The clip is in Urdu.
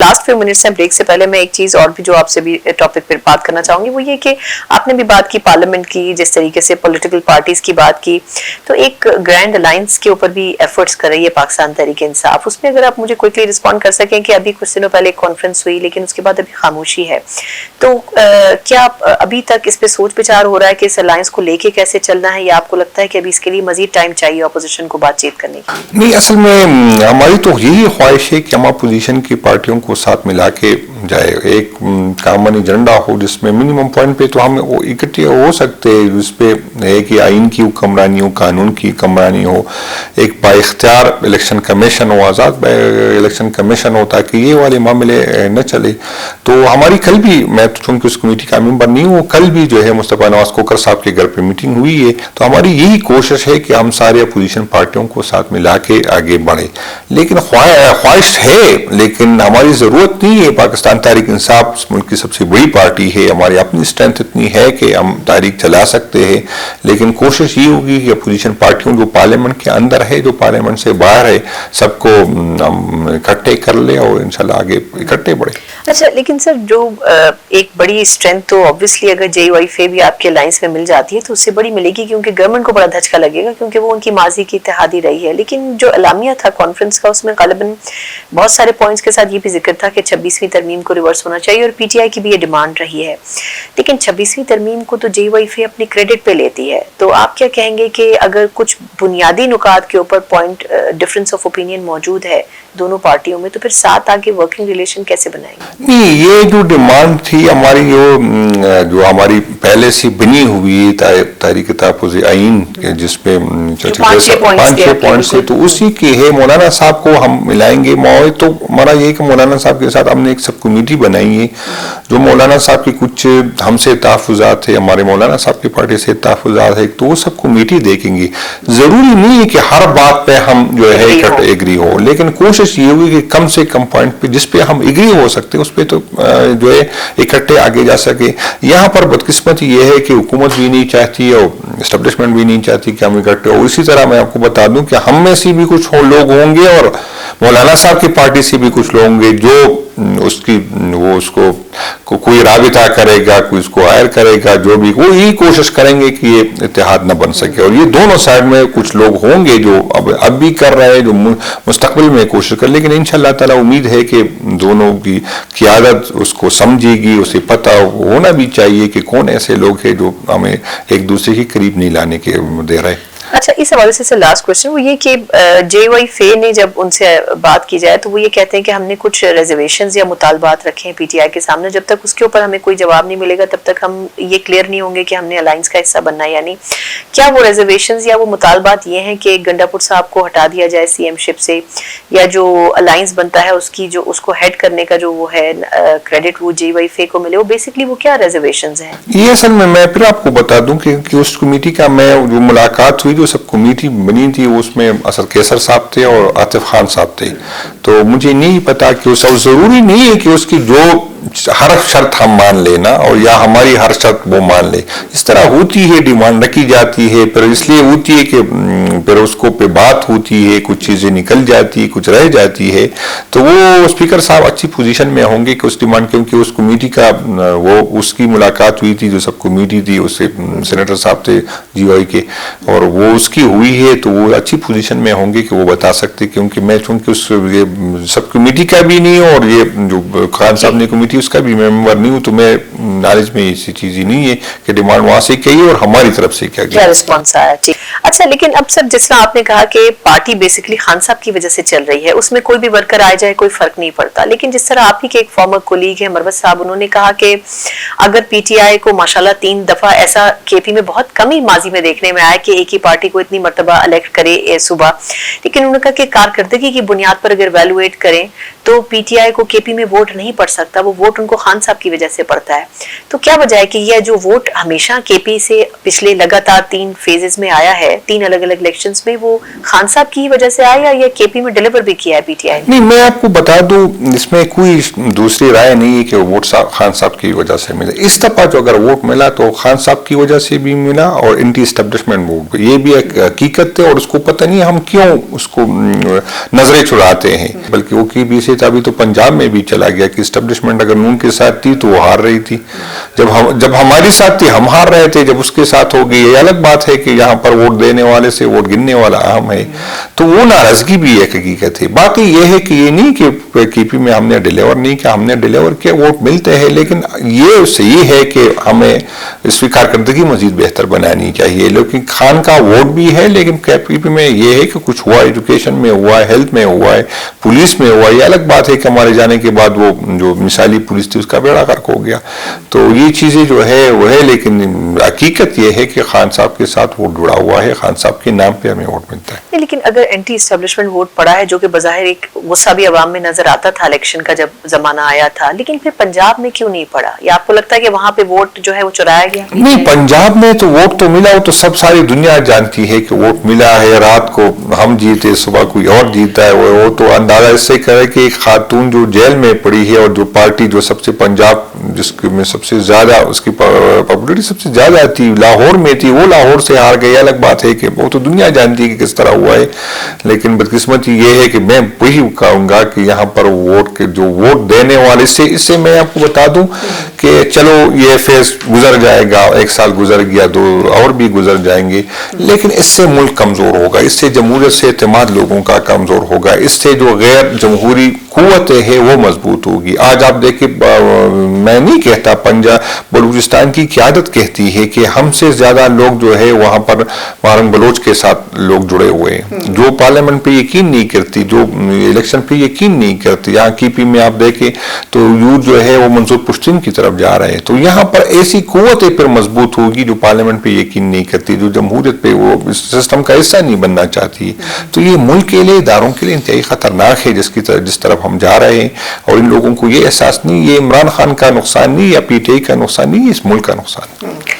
لاسٹ فیو منٹس ہیں بریک سے پہلے میں ایک چیز اور بھی جو آپ سے بھی ٹاپک پہ بات کرنا چاہوں گی وہ یہ کہ آپ نے بھی بات کی پارلیمنٹ کی، جس طریقے سے پولیٹیکل پارٹیز کی بات کی، تو ایک گرینڈ الائنس کے اوپر بھی ایفرٹس کر رہی ہے پاکستان تحریک انصاف. اس میں اگر آپ مجھے کوئکلی رسپونڈ کر سکیں کہ ابھی کچھ دنوں پہلے ایک کانفرنس ہوئی لیکن اس کے بعد ابھی خاموشی ہے، تو کیا ابھی تک اس پہ سوچ بچار ہو رہا ہے کہ اس الائنس کو لے کے کیسے چلنا ہے، یا آپ کو لگتا ہے کہ ابھی اس کے لیے مزید ٹائم چاہیے اپوزیشن کو بات چیت کرنے کی؟ نہیں، اصل میں ہماری تو یہی خواہش ہے کہ ہم اپوزیشن کی پارٹیوں کو ساتھ ملا کے جائے، ایک کامن ایجنڈا ہو جس میں منیمم پوائنٹ پہ تو ہم اکٹھے ہو سکتے ہیں، جس پہ ہے کہ آئین کی حکمرانی ہو، قانون کی حکمرانی ہو، ایک با اختیار الیکشن کمیشن ہو، آزاد الیکشن کمیشن ہو، تاکہ یہ والے معاملے نہ چلے. تو ہماری کل بھی، میں چونکہ اس کمیٹی کا ممبر نہیں ہوں، کل بھی جو ہے مصطفیٰ نواز کھوکھر صاحب کے گھر پہ میٹنگ ہوئی ہے. تو ہماری یہی کوشش ہے کہ ہم سارے اپوزیشن پارٹیوں کو ساتھ ملا کے آگے بڑھیں. لیکن خواہش ہے، لیکن ہماری ضرورت نہیں ہے. پاکستان تحریک انصاف اس ملک کی سب سے بڑی پارٹی ہے، ہماری اپنی اسٹرینتھ اتنی ہے کہ ہم تحریک چلا سکتے ہیں. لیکن کوشش یہ ہوگی کہ اپوزیشن پارٹیوں جو پارلیمنٹ کے اندر ہے، جو پارلیمنٹ سے باہر ہے، سب کو ہم اکٹھے کر لیں اور انشاءاللہ آگے اکٹھے بڑھیں. اچھا، لیکن سر جو ایک بڑی اسٹرینتھ تو اوبویسلی اگر جے یو آئی فے بھی آپ کے الائنس میں مل جاتی ہے تو اس سے بڑی ملے گی، کیونکہ گورنمنٹ کو بڑا دھچکا لگے گا، کیونکہ وہ ان کی ماضی کی اتحادی رہی ہے. لیکن جو اعلامیہ تھا کانفرنس کا، اس میں غالباً بہت سارے پوائنٹس کے ساتھ یہ بھی ذکر تھا کہ 26ویں ترمیم کو ریورس ہونا چاہیے، اور پی ٹی آئی کی بھی یہ ڈیمانڈ رہی ہے. لیکن 26ویں ترمیم کو تو جے یو آئی فے اپنی کریڈٹ پہ لیتی ہے، تو آپ کیا کہیں گے کہ اگر کچھ بنیادی نکات کے اوپر پوائنٹ ڈفرنس آف اوپینین موجود ہے دونوں پارٹیوں میں، تو پھر ساتھ آگے ورکنگ ریلیشن کیسے بنائیں گے؟ نہیں، یہ جو ڈیمانڈ تھی ہماری، جو ہماری پہلے سے بنی ہوئی تحریک تحفظ آئین، جس پہ 5-6 پوائنٹس تھے، تو اسی کے ہے. مولانا صاحب کو ہم ملائیں گے. تو ہمارا یہ کہ مولانا صاحب کے ساتھ ہم نے ایک سب کمیٹی بنائی ہے، جو مولانا صاحب کی کچھ ہم سے تحفظات ہے، ہمارے مولانا صاحب کی پارٹی سے تحفظات ہے، تو وہ سب کمیٹی دیکھیں گے. ضروری نہیں ہے کہ ہر بات پہ ہم جو ہے ایگری ہو، لیکن کوشش یہ ہوگی کہ کم سے کم پوائنٹ پہ جس پہ ہم ایگری ہو سکتے اس پہ تو جو ہے اکٹھے آگے جا سکے. یہاں پر بدقسمتی یہ ہے کہ حکومت بھی نہیں چاہتی اور اسٹیبلشمنٹ بھی نہیں چاہتی کہ ہم اکٹھے ہو. اسی طرح میں آپ کو بتا دوں کہ ہم میں سے بھی کچھ لوگ ہوں گے اور مولانا صاحب کی پارٹی سے بھی کچھ لوگ ہوں گے جو اس کو کوئی رابطہ کرے گا، کوئی اس کو غائر کرے گا، جو بھی وہ یہی کوشش کریں گے کہ یہ اتحاد نہ بن سکے. اور یہ دونوں سائڈ میں کچھ لوگ ہوں گے جو اب بھی کر رہے ہیں، جو مستقبل میں کوشش کر. لیکن انشاءاللہ تعالی امید ہے کہ دونوں کی قیادت اس کو سمجھے گی. اسے پتہ ہونا بھی چاہیے کہ کون ایسے لوگ ہیں جو ہمیں ایک دوسرے کے قریب نہیں لانے کے دے رہے. اچھا، اس حوالے سے لاسٹ کوشچن وہ یہ کہ جے یو آئی فے نے جب ان سے بات کی جائے تو وہ یہ کہتے ہیں کہ ہم نے کچھ ریزرویشنز یا مطالبات رکھے ہیں پی ٹی آئی کے سامنے، جب تک اس کے اوپر ہمیں کوئی جواب نہیں ملے گا تب تک ہم یہ کلیئر نہیں ہوں گے کہ ہم نے الائنس کا حصہ بننا ہے. یعنی کیا وہ ریزرویشنز یا وہ مطالبات یہ ہیں کہ گنڈا پور صاحب کو ہٹا دیا جائے سی ایم شپ سے، یا جو الائنس بنتا ہے اس کی جو اس کو ہیڈ کرنے کا جو وہ ہے کریڈٹ وہ جے یو آئی فے کو ملے، وہ بیسکلی وہ کیا ریزرویشنز ہیں؟ یہ اصل میں پھر آپ کو بتا دوں کہ اس کمیٹی کا میں جو ملاقات ہوئی، جو سب کمیٹی بنی تھی، اس میں اسد کیسر صاحب تھے اور عاطف خان صاحب تھے. تو مجھے نہیں پتا کہ ضروری نہیں ہے کہ اس کی جو ہر شرط ہم مان لینا اور یا ہماری ہر شرط وہ مان لے. اس طرح ہوتی ہے، ڈیمانڈ رکھی جاتی ہے، پھر اس لیے ہوتی ہے کہ پھر اس کو پہ بات ہوتی ہے، کچھ چیزیں نکل جاتی ہے، کچھ رہ جاتی ہے. تو وہ اسپیکر صاحب اچھی پوزیشن میں ہوں گے کہ اس ڈیمانڈ، کیونکہ اس کمیٹی کا اس کی ملاقات ہوئی تھی، جو سب کمیٹی تھی اس سے سینیٹر صاحب تھے جی او آئی کے، اور وہ اس کی ہوئی ہے، تو وہ اچھی پوزیشن میں ہوں گے کہ وہ بتا سکتے. کیونکہ میں چونکہ اس سب کمیٹی کا بھی نہیں ہوں اور یہ جو خان صاحب نے کمیٹی اس کا بھی ممبر نہیں ہوں، تو میں نالج میں ایسی چیز ہی نہیں ہے کہ ڈیمانڈ وہاں سے کیا اور ہماری طرف سے کیا رسپانس آیا. ٹھیک. اچھا، لیکن اب سر جس طرح آپ نے کہا کہ پارٹی بیسکلی خان صاحب کی وجہ سے چل رہی ہے، اس میں کوئی بھی ورکر آ جائے کوئی فرق نہیں پڑتا. لیکن جس طرح آپ ہی کے ایک فارمر کولیگ ہیں مروت صاحب، انہوں نے کہا کہ اگر پی ٹی آئی کو ماشاءاللہ 3 دفعہ ایسا کے پی میں بہت کم ہی ماضی میں دیکھنے میں آیا کہ ایک ہی پارٹی کو اتنی مرتبہ الیکٹ کرے صبح، لیکن انہوں نے کہا کہ کارکردگی کی بنیاد پر اگر ایویلویٹ کریں تو پی ٹی آئی کو کے پی میں ووٹ نہیں پڑ سکتا، وہ ووٹ ان کو خان صاحب کی وجہ سے پڑتا ہے. تو کیا وجہ ہے کہ یہ جو ووٹ ہمیشہ کے پی سے پچھلے لگاتار 3 فیزز میں آیا ہے 3 الگ الگ الیکشنز میں، وہ خان صاحب کی وجہ سے آیا یا کے پی میں ڈیلیور بھی کیا ہے پی ٹی آئی نے؟ نہیں، میں آپ کو بتا دوں اس میں کوئی دوسری رائے نہیں ہے کہ ووٹ خان صاحب کی وجہ سے ملا. اس دفعہ جو اگر ووٹ ملا تو خان صاحب کی وجہ سے بھی ملا اور اینٹی اسٹیبلشمنٹ ووٹ، یہ بھی ایک حقیقت ہے اور اس کو پتہ نہیں ہم کیوں اس کو نظریں چڑھاتے ہیں. بلکہ وہ کی بھی سے ابھی تو پنجاب میں بھی چلا گیا کہ اسٹیبلشمنٹ اگر نون کے ساتھ تھی تو وہ ہار رہی تھی، جب ہماری ساتھ تھی ہم ہار رہے تھے، جب اس کے ساتھ ہو گئی. یہ الگ بات ہے کہ یہاں پر ووٹ دینے والے سے ووٹ گننے والا اہم ہے، تو وہ ناراضگی بھی ایک حقیقت ہے. باقی یہ ہے کہ یہ نہیں کہ کے پی میں ہم نے ڈیلیور نہیں کیا، ہم نے ڈیلیور کیا، ووٹ ملتے ہیں، لیکن یہ صحیح ہے کہ ہمیں اس کی کارکردگی مزید بہتر بنانی چاہیے. لیکن خان کا ووٹ بھی ہے، لیکن کے پی میں یہ ہے کہ کچھ ہوا، ایجوکیشن میں ہوا ہے، ہیلتھ میں ہوا ہے، پولیس میں ہوا ہے. یہ الگ بات ہے کہ ہمارے جانے کے بعد وہ جو مثالی پولیس تھی اس کا بیڑا غرق ہو گیا. تو یہ چیزیں جو ہے وہ ہے، لیکن حقیقت یہ ہے کہ خان صاحب کے ساتھ ووٹ جڑا ہوا ہے، خان صاحب کے نام پہ ہمیں ووٹ ملتا ہے. لیکن اگر اینٹی اسٹیبلشمنٹ ووٹ پڑا ہے جو کہ بظاہر ایک غصہ بھی عوام میں نظر آتا تھا الیکشن کا جب زمانہ آیا تھا، لیکن پھر پنجاب میں کیوں نہیں پڑا؟ یا آپ کو لگتا ہے کہ وہاں پہ ووٹ جو ہے وہ چرایا گیا؟ نہیں، پنجاب میں تو ووٹ تو ملا، وہ تو سب ساری دنیا جانتی ہے کہ ووٹ ملا ہے. رات کو ہم جیتے، صبح کوئی اور جیتا ہے. وہ تو اندازہ اس سے کرے کہ ایک خاتون جو جیل میں پڑی ہے اور جو پارٹی جو سب سے پنجاب جس میں سب سے زیادہ اس کی پاپولیرٹی سب سے زیادہ تھی لاہور میں تھی، وہ لاہور سے ہار گئی. الگ بات ہے کہ وہ تو دنیا جانتی ہے کہ کس طرح ہوا ہے. لیکن بدقسمتی یہ ہے کہ میں وہی کہوں گا کہ یہاں پر ووٹ کے جو ووٹ دینے والے اس سے میں آپ کو بتا دوں کہ چلو یہ فیز گزر جائے گا، 1 سال گزر گیا، 2 اور بھی گزر جائیں گے، لیکن اس سے ملک کمزور ہوگا، اس سے جمہوریت سے اعتماد لوگوں کا کمزور ہوگا، اس سے جو غیر جمہوری قوتیں ہیں وہ مضبوط ہوگی. آج آپ دیکھیں، میں نہیں کہتا، بلوچستان کی قیادت کہتی ہے کہ ہم سے زیادہ لوگ جو ہے وہاں پر مارنگ بلوچ کے ساتھ لوگ جڑے ہوئے ہیں، جو پارلیمنٹ پہ یقین نہیں کرتی، جو الیکشن پہ یقین نہیں کرتی. یہاں کی پی میں آپ دیکھیں تو یوتھ جو ہے وہ منظور پشتین کی طرف جا رہے ہیں. تو یہاں پر ایسی قوتیں پھر مضبوط ہوگی جو پارلیمنٹ پہ یقین نہیں کرتی، جو جمہوریت پہ وہ سسٹم کا حصہ نہیں بننا چاہتی. تو یہ ملک کے لیے، اداروں کے لیے انتہائی خطرناک ہے جس طرف ہم جا رہے ہیں. اور ان لوگوں کو یہ احساس نہیں، یہ عمران خان کا نقصان نہیں یا پی ٹی آئی کا نقصان نہیں، اس ملک کا نقصان ہے.